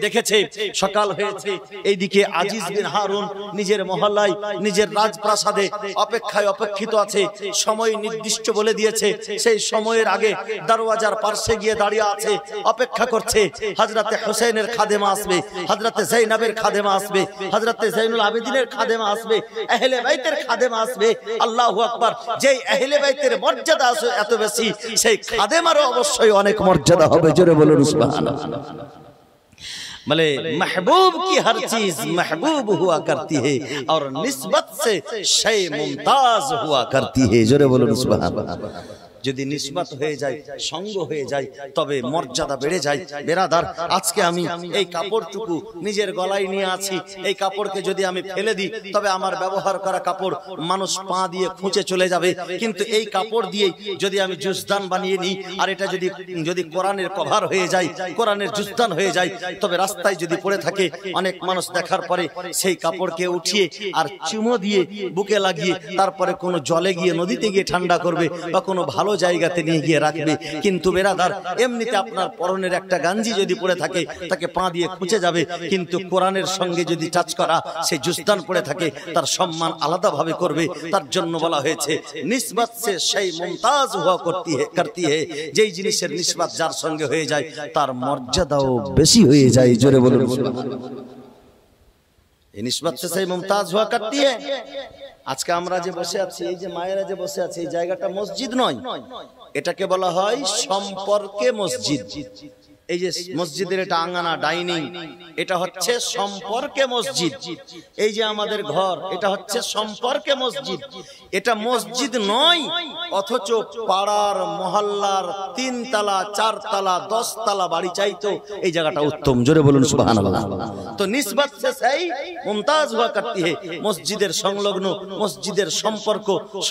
দেখেছে। সকাল হয়েছে, এইদিকে আজিজ বিন হারুন নিজের মহল্লায়, নিজের রাজপ্রাসাদে অপেক্ষায় অপেক্ষিত আছে। সময় নির্দিষ্ট বলে দিয়েছে, সেই সময়ের আগে দরওয়াজার পাশে গিয়ে দাঁড়িয়ে আছে, অপেক্ষা করছে। হযরতে হুসাইনের খাদেমা আসবে, হযরতে যায়েনাবের খাদেমা আসবে, হযরতে যায়নুল আবেদিনের খাদেমা আসবে, আহলে বাইতের খাদেমা আসবে। আল্লাহু আকবার। যেই আহলে বাইতের মর্যাদা আছে এত বেশি, সেই খাদেমারও অবশ্যই অনেক মর্যাদা হবে। জোরে বলুন সুবহানাল্লাহ। भले महबूब की हर चीज महबूब हुआ करती है और निस्बत से शय मुमताज हुआ करती है। जोरे बोलो सुभान अल्लाह। যদি নিসবত হয়ে যায়, সঙ্গ হয়ে যায়, তবে মর্যাদা বেড়ে যায়। বেরাদার আজকে আমি এই কাপড়টুকু নিজের গলায় নিয়ে আছি, এই কাপড়কে যদি আমি ফেলে দিই তবে আমার ব্যবহার করা কাপড় মানুষ পা দিয়ে খুঁচে চলে যাবে। কিন্তু এই কাপড় দিয়ে যদি আমি জুসদান বানিয়ে নিই, আর এটা যদি কোরআনের কভার হয়ে যায়, কোরআনের জুসদান হয়ে যায়, তবে রাস্তায় যদি পড়ে থাকে অনেক মানুষ দেখার পরে সেই কাপড়কে উঠিয়ে আর চুমো দিয়ে বুকে লাগিয়ে তারপরে কোনো জলে গিয়ে নদীতে গিয়ে ঠান্ডা করবে বা কোনো ভালো জায়গাতে নিয়ে গিয়ে রাখবে। কিন্তু বেরাদার এমনিতে আপনার পরনের একটা গাঞ্জি যদি পড়ে থাকে তাকে পা দিয়ে খুঁচে যাবে, কিন্তু কোরআনের সঙ্গে যদি টাচ করা সেই জুসদান পড়ে থাকে তার সম্মান আলাদা ভাবে করবে। তার জন্য বলা হয়েছে নিসবত সে সেই মুমতাজ হুয়া করতি হে, যেই জিনিসের নিসবত যার সঙ্গে হয়ে যায় তার মর্যাদাও বেশি হয়ে যায়। জোরে বলুন এই নিসবত সে সেই মুমতাজ হুয়া করতি হে। আজকে আমরা যে বসে আছি, এই যে মায়েরা যে বসে আছে, এই জায়গাটা মসজিদ নয়, এটাকে বলা হয় সম্পর্কে মসজিদ। এই যে মসজিদের এটা আঙ্গানা, ডাইনিং, এটা হচ্ছে সম্পর্কে মসজিদ। এই যে আমাদের ঘর, এটা হচ্ছে সম্পর্কে মসজিদ। এটা মসজিদ নয়, অথচ পাড়ার মহল্লার 3 তলা 4 তলা 10 তলা বাড়ি চাইতো এই জায়গাটা উত্তম। জোরে বলুন সুবহানাল্লাহ। তো নিসবত সে সেই মুমতাজ হুয়া করতি হে, মসজিদের সংলগ্ন, মসজিদের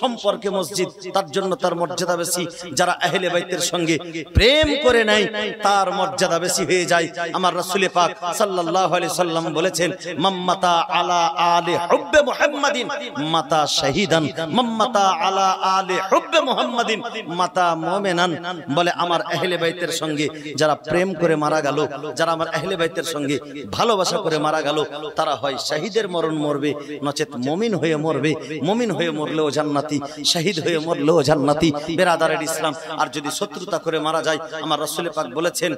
সম্পর্কে মসজিদ, তার জন্য তার মর্যাদা বেশি। যারা আহলে বাইতের সঙ্গে প্রেম করে নাই তার মর্যাদা বেশি হয়ে যায়। আমার রাসূল পাক সাল্লাল্লাহু আলাইহি সাল্লাম বলেছেন, মাম্মাতা আলা আলি হুব্বে মুহাম্মাদিন মাতা শাহীদান, মাম্মাতা আলা আলি হুব্বে মুহাম্মাদিন মাতা মুমিনান। বলে আমার আহলে বাইতের সঙ্গে যারা প্রেম করে মারা গেল, যারা আমার আহলে বাইতের সঙ্গে ভালোবাসা করে মারা গেল, তারা হয় শাহীদের মরণ মরবে, নচেত মুমিন হয়ে মরবে। মুমিন হয়ে মরলেও জান্নাতি, শাহীদ হয়ে মরলেও জান্নাতি। বেরাদারের ইসলাম। আর যদি শত্রুতা করে মারা যায়, আমার রাসূল পাক বলেছেন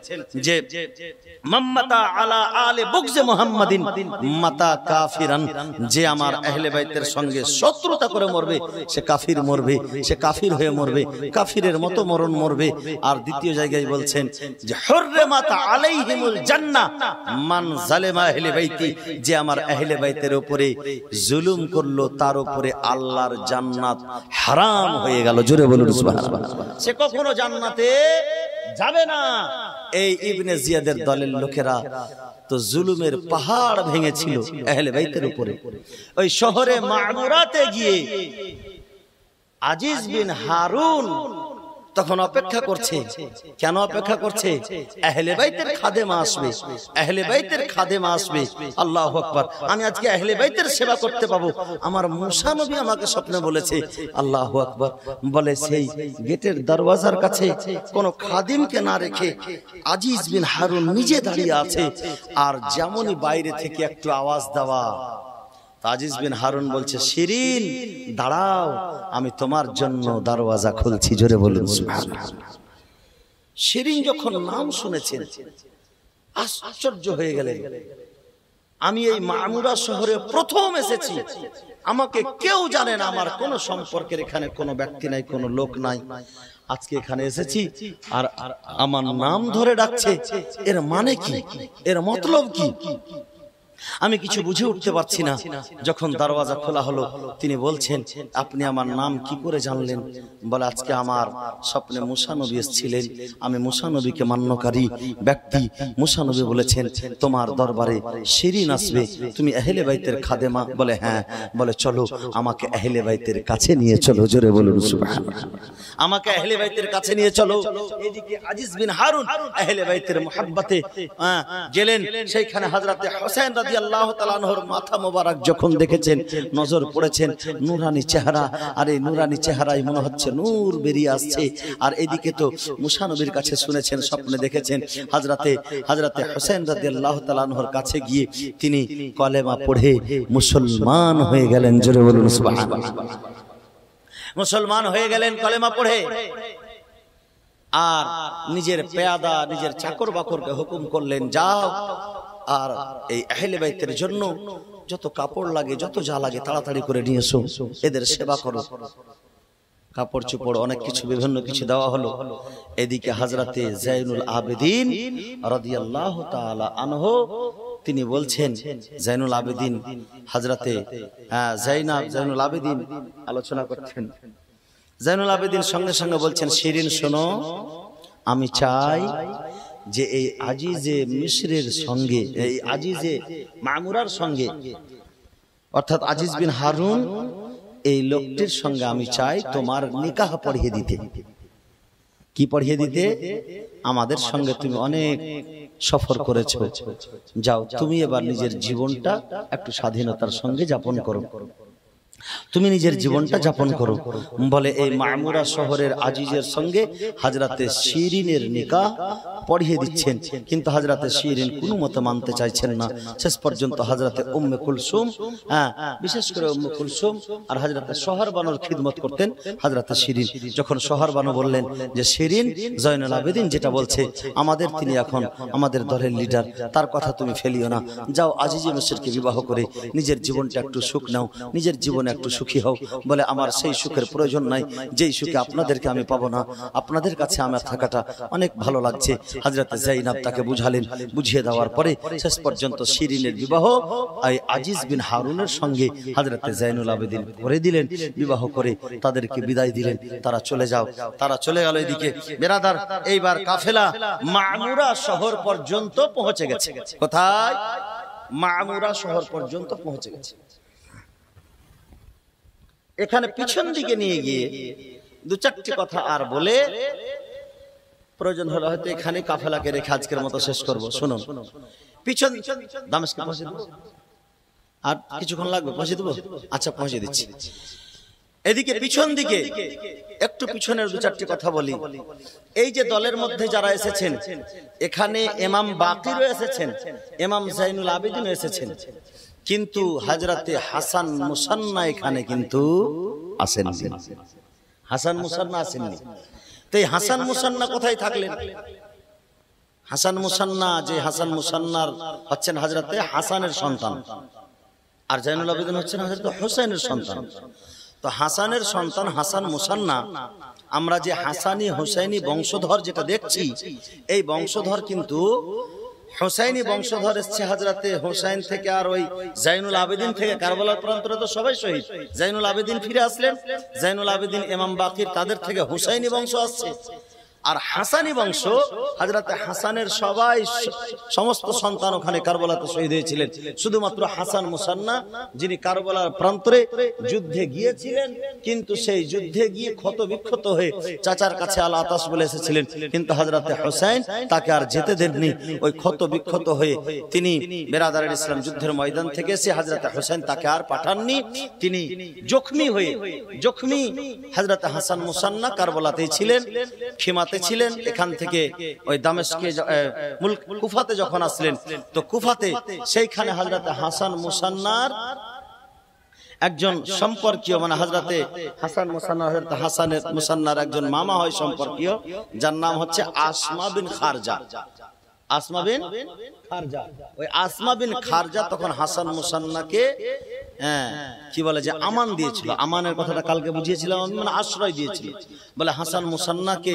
যে মাম্মাতা আলা আলি বুগজে মুহাম্মাদিন মাতা কাফিরান, যে আমার আহলে বাইতের সঙ্গে শত্রুতা করে মরবে সে কাফির মরবে, সে কাফির হয়ে মরবে, কাফিরের মতো মরণ মরবে। আর দ্বিতীয় জায়গায় বলছেন যে হুররিমাত আলাইহিমুল জান্নাহ মান জালেমা আহলে বাইতি, যে আমার আহলে বাইতের উপরে জুলুম করলো তার উপরে আল্লাহর জান্নাত হারাম হয়ে গেল। জোরে বলুন সুবহানাল্লাহ। সে কখনো জান্নাতে যাবে না। এই ইবনে জিয়াদের দলের লোকেরা তো জুলুমের পাহাড় ভেঙেছিল আহলে বাইতের উপরে। ওই শহরে মা'মুরাতে গিয়ে আজিজ বিন হারুন তখন অপেক্ষা করছে। কেন অপেক্ষা করছে? আহলে বাইতের খাদেমা আসবে, আহলে বাইতের খাদেমা আসবে। আল্লাহু আকবার। আমি আজকে আহলে বাইতের সেবা করতে পাবো। আমার মুসা নবী আমাকে স্বপ্নে বলেছে। আল্লাহু আকবার। বলে সেই গেটের দরওয়াজার কাছে কোন খাদিমকে না রেখে আজিজ বিন হারুন নিজে দাঁড়িয়ে আছে। আর যেমনই বাইরে থেকে একটু আওয়াজ দেওয়া, আজিজ বিন হারুন বলছে, শিরিন দাঁড়াও, আমি তোমার জন্য দরওয়াজা খুলছি। জোরে বলুন সুবহানাল্লাহ। শিরিন যখন নাম শুনেছেন আশ্চর্য হয়ে গেলেন। আমি এই মা'মুরা শহরে প্রথম এসেছি, আমাকে কেউ জানে না, আমার কোনো সম্পর্কের এখানে কোনো ব্যক্তি নাই, কোনো লোক নাই। আজকে এখানে এসেছি আর আমার নাম ধরে ডাকছে, এর মানে কি, এর মতলব কি? আমি কিছু বুঝে উঠতে পারছি না। যখন দরওয়াজা খোলা হলো, তিনি বলছেন, আপনি আমার নাম কি করে জানলেন? বলে, আজকে আমার স্বপ্নে মুসা নবী এসেছিলেন, আমি মুসা নবীকে মান্যকারী ব্যক্তি। মুসা নবী বলেছেন তোমার দরবারে শিরিন আসবে, তুমি আহলে বাইতের খাদেমা। বলে হ্যাঁ। বলে চলো আমাকে আহলে বাইতের কাছে নিয়ে চলো। জোরে বলুন সুবহানাল্লাহ। আমাকে আহলে বাইতের কাছে নিয়ে চলো। এদিকে আজিজ বিন হারুন আহলে বাইতের মুহাব্বতে গেলেন। সেইখানে হযরতে হোসেন রাদিয়াল্লাহু তাআলা আনহুর মাথা মোবারক যখন দেখেছেন, নজর পড়েছেন নূরানি চেহারা। আর এই নূরানি চেহারায় মনে হচ্ছে নূর বেরিয়ে আসছে। আর এদিকে তো মুসা নবীর কাছে শুনেছেন, স্বপ্নে দেখেছেন, হযরতে হোসেন রাদিয়াল্লাহু তাআলা আনহুর কাছে গিয়ে তিনি কলেমা পড়ে মুসলমান হয়ে গেলেন। জোরে বলুন সুবহানাল্লাহ। মুসলমান হয়ে গেলেন কলেমা পড়ে। আর নিজের পেয়াদা, নিজের চাকর বাকরকে হুকুম করলেন, যাও আর এই আহলে বাইতের জন্য যত কাপড় লাগে, যত যা লাগে তাড়াতাড়ি করে নিয়ে এসো, এদের সেবা করো। কাপড় চোপড় অনেক কিছু, বিভিন্ন কিছু দেওয়া হলো। এদিকে হযরতে জাইনুল আবেদিন রাদিয়াল্লাহু তাআলা আনহু তিনি বলছেন, জাইনুল আবেদিন হযরতে জাইনুল আবেদিন আলোচনা করছেন। জাইনুল আবেদিন সঙ্গে সঙ্গে বলছেন, শিরিন শোনো, আমি চাই যে এই আজিজে মিশরের সঙ্গে, এই আজিজে মা'মুরার সঙ্গে, অর্থাৎ আজিজ বিন হারুন এই লোকটির সঙ্গে আমি চাই তোমার নিকাহ পড়িয়ে দিতে। কি পড়িয়ে দিতে? আমাদের সঙ্গে তুমি অনেক সফর করেছো, যাও তুমি এবার নিজের জীবনটা একটু স্বাধীনতার সঙ্গে যাপন করো, তুমি নিজের জীবনটা যাপন করো। বলে এই মা'মুরা শহরের আজিজের সঙ্গে হযরতে শিরিনের নিকাহ পড়িয়ে দিচ্ছেন। কিন্তু হযরতে শিরিন কোনো মতে মানতে চাইছেন না। শেষ পর্যন্ত হযরতে উম্মে কুলসুম, বিশেষ করে উম্মে কুলসুম আর হযরতে সোহরবানুর খিদমত করতেন হযরতে শিরিন। যখন সোহরবানু বললেন যে শিরিন, জয়নুল আবেদিন যেটা বলছে, আমাদের তিনি এখন আমাদের দলের লিডার, তার কথা তুমি ফেলিও না, যাও আজিজে মিশরকে বিবাহ করে নিজের জীবনটা একটু সুখ নাও, নিজের জীবনে একটু সুখী হও। বলে আমার সেই সুখের প্রয়োজন নাই, যেই সুখে আপনাদেরকে আমি পাবো না, আপনাদের কাছে আমার থাকাটা অনেক ভালো লাগছে। হযরতে যায়েনাব তাকে বুঝালেন, বুঝিয়ে দেওয়ার পরে শেষ পর্যন্ত শিরিনের বিবাহ আজিজ বিন হারুনের সঙ্গে হযরতে জাইনুল আবেদিন করে দিলেন। বিবাহ করে তাদেরকে বিদায় দিলেন, তারা চলে যাও। তারা চলে গেল। এদিকে বেরাদার, এইবার কাফেলা মা'মুরা শহর পর্যন্ত পৌঁছে গেছে। কোথায়? মা'মুরা শহর পর্যন্ত পৌঁছে গেছে। এখানে পিছন দিকে নিয়ে গিয়ে দু চারটি কথা আর বলে প্রয়োজন হলে হয়তো এখানে কাফেলাকে রেখে আজকের মতো শেষ করব। শুনুন, পিছন দামেস্কে পৌঁছে দেবো, আর কিছুক্ষণ লাগবে, পৌঁছে দেবো? আচ্ছা, পৌঁছে দিচ্ছি। এদিকে পিছন দিকে একটু পিছনের দু চারটি কথা বলি। এই যে দলের মধ্যে যারা এসেছেন, এখানে ইমাম বাকিরও এসেছেন, ইমাম জাইনুল আবেদিনও এসেছেন, কিন্তু হযরতে হাসান মুসান্না এখানে কিন্তু আসেননি। হাসান মুসান্না আসেননি। তো এই হাসান মুসান্না কোথায় থাকলেন? হাসান মুসান্না, যে হাসান মুসান্নার হচ্ছেন হযরতে হাসানের সন্তান, আর জাইনুল আবেদিন হচ্ছেন হযরতে হোসেনের সন্তান। তো হাসানের সন্তান হাসান মুসান্না, আমরা যে হাসানি হোসেনি বংশধর যেটা দেখছি, এই বংশধর কিন্তু হোসেনি বংশধর এসছে হযরতে হোসেন থেকে, আর ওই জাইনুল আবেদিন থেকে। কারবালার প্রান্তরে তো সবাই শহীদ, জাইনুল আবেদিন ফিরে আসলেন, জাইনুল আবেদিন ইমাম বাকির, তাদের থেকে হোসেনি বংশ আসছে। আর হাসানি বংশ, হযরতে হাসানের সবাই সমস্ত সন্তান ওখানে কারবালাতে শহীদ হয়েছিলেন। শুধুমাত্র হাসান মুসান্না, যিনি কারবালার প্রান্তরে যুদ্ধে গিয়েছিলেন, কিন্তু সেই যুদ্ধে গিয়ে ক্ষত বিক্ষত হয়ে চাচার কাছে আল আতাস বলে এসেছিলেন, কিন্তু হযরতে হোসেন তাকে আর যেতে দেননি। ওই ক্ষত বিক্ষত হয়ে তিনি বেরাদার ইসলাম যুদ্ধের ময়দান থেকে এসে হযরতে হোসেন তাকে আর পাঠাননি। তিনি জখমি হয়ে, জখমি হযরতে হাসান মুসান্না কারবালাতেই ছিলেন, খিমাতে ছিলেন। এখান থেকে ওই দামেস্কে কুফাতে যখন আসলেন, তো কুফাতে সেইখানে হযরতে হাসান মুসান্নার একজন সম্পর্কীয়, মানে হযরতে হাসান মুসান্না, হযরতে হাসানের মুসান্নার একজন মামা হয় সম্পর্কীয়, যার নাম হচ্ছে আসমা বিন খারজা। আসমা বিন খারজা, ওই আসমা বিন খারজা তখন হাসান মুসান্নাকে কি বলে যে আমান দিয়েছিল। আমানের কথাটা কালকে বুঝিয়েছিলাম, মানে আশ্রয় দিয়েছিল। বলে হাসান মুসান্নাকে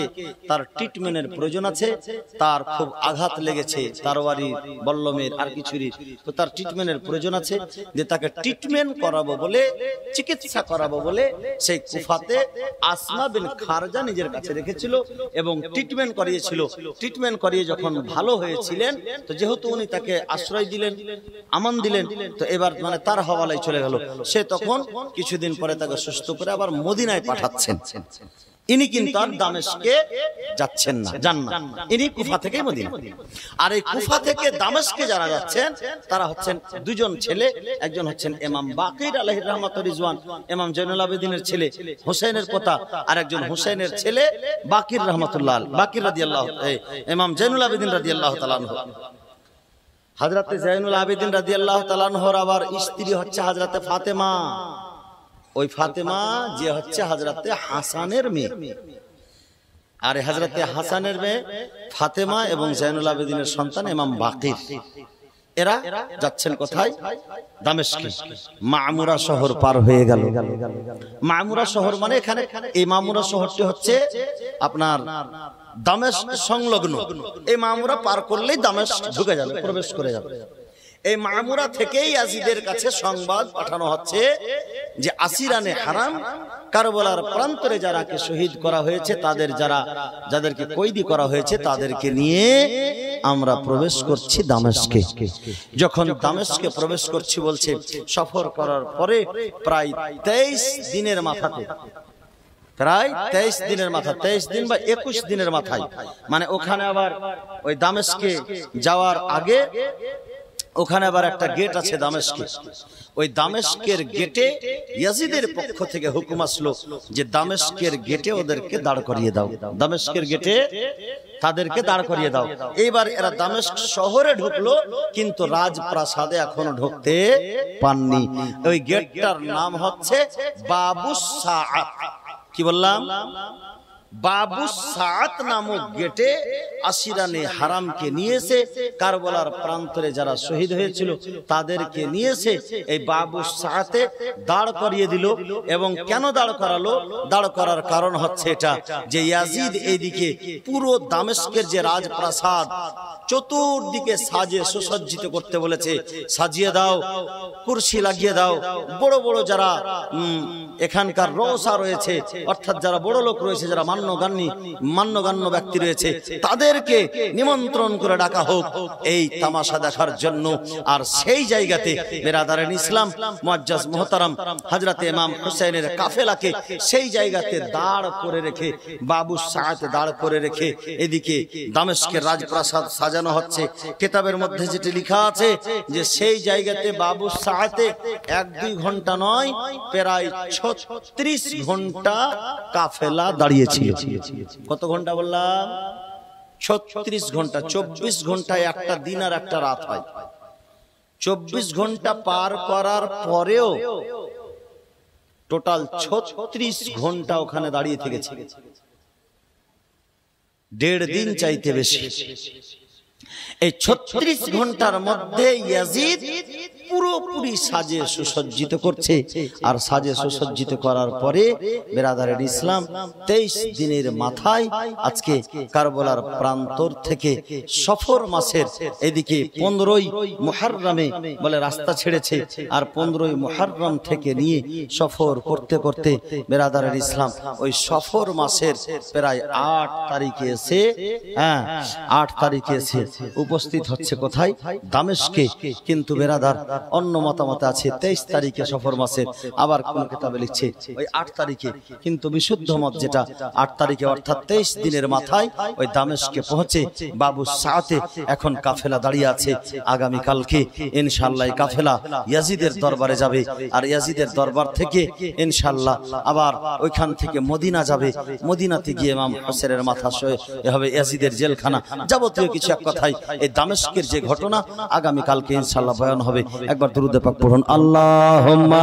তার ট্রিটমেন্টের প্রয়োজন আছে, তার খুব আঘাত লেগেছে তারওয়ারি বল্লমের আর কিছুরই, তো তার ট্রিটমেন্টের প্রয়োজন আছে, যে তাকে ট্রিটমেন্ট করাবো বলে, চিকিৎসা করাবো বলে সেই কুফাতে আসমা বিন খারজা নিজের কাছে রেখেছিল এবং ট্রিটমেন্ট করিয়েছিল। ট্রিটমেন্ট করিয়ে যখন ভালো হয়েছিলেন, তো যেহেতু উনি তাকে আশ্রয় দিলেন, আমান দিলেন, তো এবার মানে তার হওয়ালায় চলে গেল। সে তখন কিছুদিন পরে তাকে সুস্থ করে আবার মদিনায় পাঠাচ্ছেন। ইনি কিন্তু আর দামেস্কে যাচ্ছেন না, যান না, ইনি কুফা থেকেই মদিনা। আর এই কুফা থেকে দামেস্কে যারা যাচ্ছেন, তারা হচ্ছেন দুজন ছেলে। একজন হচ্ছেন ইমাম বাকির আলাইহির রাহমাতুর রিজওয়ান, ইমাম জাইনুল আবেদিনের ছেলে হোসেনের পোতা, আর একজন হোসেনের ছেলে বাকির রহমাতুল্লাহ, বাকির রাদিয়াল্লাহু, ইমাম জাইনুল আবেদিন রাদিয়াল্লাহু তাআলা আনহু। হযরতে জাইনুল আবেদিন রাদিয়াল্লাহু তাআলা আনহুর আবার স্ত্রী হচ্ছে হযরতে ফাতেমা। ওই ফাতেমা যে হচ্ছে হযরতে হাসানের মেয়ে, আর হযরতে হাসানের মেয়ে ফাতেমা এবং জাইনুল আবেদিনের সন্তান ইমাম বাকির। এরা যাচ্ছেন কোথায়? দামেস্কে। মামুরা শহর পার হয়ে গেল। মামুরা শহর মানে এখানে, এই মামুরা শহরটি হচ্ছে আপনার দামেস্ক সংলগ্ন। এই মামুরা পার করলেই দামেস্ক ঢুকে যাবে, প্রবেশ করে যাবে। এই মামুরা থেকেই ইয়াজিদের কাছে সংবাদ পাঠানো হচ্ছে যে আসিরানে হারাম, কারবালার প্রান্তরে যারাকে শহীদ করা হয়েছে, তাদের যাদেরকে কয়েদি করা হয়েছে, তাদেরকে নিয়ে আমরা প্রবেশ করছি দামেস্কে। যখন দামেস্কে প্রবেশ করছি বলছে, সফর করার পরে প্রায় 23 দিনের মাথাতে, প্রায় 23 দিনের মাথা, 23 দিন বা 21 দিনের মাথায়, মানে ওখানে আবার ওই দামেস্কে যাওয়ার আগে ওখানে আবার একটা গেট আছে দামেস্কে। ওই দামেস্কের গেটে ইয়াজিদের পক্ষ থেকে হুকুম আসলো যে দামেস্কের গেটে ওদেরকে দাঁড় করিয়ে দাও, দামেস্কের গেটে তাদেরকে দাঁড় করিয়ে দাও। এইবার এরা দামেস্ক শহরে ঢুকলো, কিন্তু রাজপ্রাসাদে এখনো ঢুকতে পাননি। ওই গেটটার নাম হচ্ছে বাবু সাআত। কি বললাম? বাবু সাআত নামক গেটে আসিরানে হারামকে নিয়ে এসে কারবালার প্রান্তরে যারা শহীদ হয়েছিল তাদেরকে নিয়ে এসে এই বাবু সাআতে দাঁড় করিয়ে দিল। এবং কেন দাঁড় করালো? দাঁড় করার কারণ হচ্ছে এটা যে ইয়াজিদ এইদিকে পুরো দামেস্কের যে রাজপ্রাসাদ চতুর্দিকে সাজে সুসজ্জিত করতে বলেছে, সাজিয়ে দাও, কুরসি লাগিয়ে দাও, বড় বড় যারা এখানকার রওসা রয়েছে, অর্থাৎ যারা বড় লোক রয়েছে, যারা মান্যগণ্য ব্যক্তি রয়েছে, তাদেরকে নিমন্ত্রণ করে ডাকা হোক এই তামাশা দেখার জন্য। আর সেই জায়গাতে বেরাদারান ইসলাম মুআজ্জাজ মুহতারাম হযরত ইমাম হুসাইনের কাফেলাকে সেই জায়গাতে দাঁড় করে রেখে, বাবু সাআদ দাঁড় করে রেখে এদিকে দামেস্কের রাজপ্রাসাদ সাজানো হচ্ছে। কিতাবের মধ্যে যেটি লেখা আছে যে সেই জায়গাতে বাবু সাআতে 1-2 ঘন্টা নয়, প্রায় 36 ঘন্টা কাফেলা দাঁড়িয়েছিল। কত ঘন্টা বললাম? 36 ঘন্টা। 24 ঘন্টায় একটা দিন আর একটা রাত হয়। 24 ঘন্টা পার করার পরেও টোটাল 36 ঘন্টা ওখানে দাঁড়িয়ে থেকেছে। 1.5 দিন চাইতে বেশি। এই 36 ঘন্টার মধ্যে ইয়াজিদ পুরোপুরি সাজে সুসজ্জিত করছে। আর সাজে সুসজ্জিত করার পরে বেরাদারের ইসলাম 23 দিনের মাথায় আজকে কারবালার প্রান্তর থেকে সফর মাসের এদিকে 15ই মুহররমে বলে রাস্তা ছেড়েছে। আর 15ই মুহররম থেকে নিয়ে সফর করতে করতে বেরাদারের ইসলাম ওই সফর মাসের প্রায় 8 তারিখে এসে 8 তারিখে এসে উপস্থিত হচ্ছে কোথায়? দামেস্কে। কিন্তু বেরাদার অন্য মতামত আছে 23 তারিখে সফর মাসের, আবার কোন কিতাবে লিখছে ওই 8 তারিখে। কিন্তু বিশুদ্ধ মত যেটা 8 তারিখে অর্থাৎ 23 দিনের মাথায় ওই দামেস্কে পৌঁছে বাবু সাআতে এখন কাফেলা দাঁড়িয়ে আছে। আগামী কালকে ইনশাআল্লাহ এই কাফেলা ইয়াজিদের দরবারে যাবে। আর ইয়াজিদের দরবার থেকে ইনশাআল্লাহ আবার ওইখান থেকে মদিনা যাবে। মদিনাতে গিয়ে ইমাম হোসেনের মাথা সয়ে হবে ইয়াজিদের জেলখানা, যাবতীয় কিছু এক কথায় এই দামেস্কের যে ঘটনা আগামী কালকে ইনশাআল্লাহ বয়ান হবে। একবার দুরূদ পাক পড়ুন, আল্লাহুম্মা